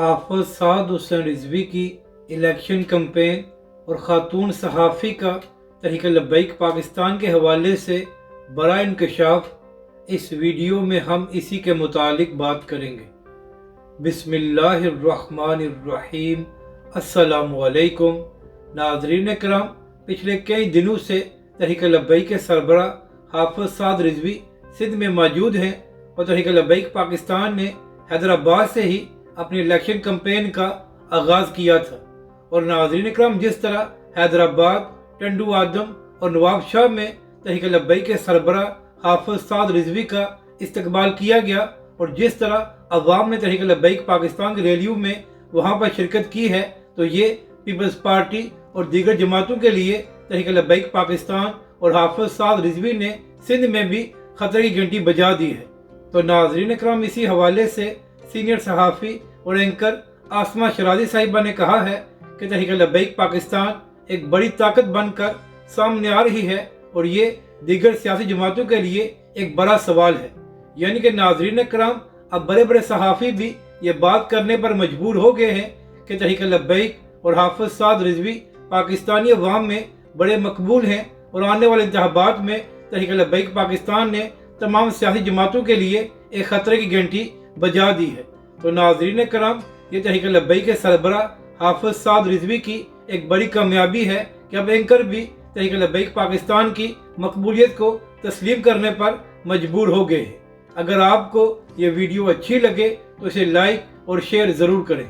حافظ سعد حسین رضوی کی election campaign اور خاتون صحافی کا تحریک لبیک پاکستان کے حوالے سے برائے انکشاف اس ویڈیو میں ہم اسی کے متعلق بات کریں گے۔ بسم اللہ الرحمن الرحیم۔ السلام علیکم ناظرین کرام، پچھلے کئی دنوں سے تحریک لبیک کے سربراہ حافظ سعد رضوی سندھ میں موجود ہیں اور تحریک لبیک پاکستان نے حیدرآباد سے ہی اپنی الیکشن کمپین کا آغاز کیا تھا، اور ناظرین کرام جس طرح حیدرآباد، ٹنڈو آدم اور نواب شاہ میں تحریک لبیک کے سربراہ حافظ سعد رضوی کا استقبال کیا گیا اور جس طرح عوام نے تحریک لبیک پاکستان کی ریلیوں میں وہاں پر شرکت کی ہے، تو یہ پیپلز پارٹی اور دیگر جماعتوں کے لیے تحریک لبیک پاکستان اور حافظ سعد رضوی نے سندھ میں بھی خطرے کی گھنٹی بجا دی ہے۔ تو ناظرین کرام، اسی حوالے سے سینئر صحافی اور اینکر آسمہ شرازی صاحبہ نے کہا ہے کہ تحریک لبیک پاکستان ایک بڑی طاقت بن کر سامنے آ رہی ہے اور یہ دیگر سیاسی جماعتوں کے لیے ایک بڑا سوال ہے۔ یعنی کہ ناظرین کرام، اب بڑے بڑے صحافی بھی یہ بات کرنے پر مجبور ہو گئے ہیں کہ تحریک لبیک اور حافظ سعد رضوی پاکستانی عوام میں بڑے مقبول ہیں اور آنے والے انتخابات میں تحریک لبیک پاکستان نے تمام سیاسی جماعتوں کے لیے ایک خطرے کی گھنٹی بجا دی ہے۔ تو ناظرین کرام، یہ تحریک لبیک کے سربراہ حافظ سعد رضوی کی ایک بڑی کامیابی ہے کہ اب اینکر بھی تحریک لبیک پاکستان کی مقبولیت کو تسلیم کرنے پر مجبور ہو گئے ہیں۔ اگر آپ کو یہ ویڈیو اچھی لگے تو اسے لائک اور شیئر ضرور کریں۔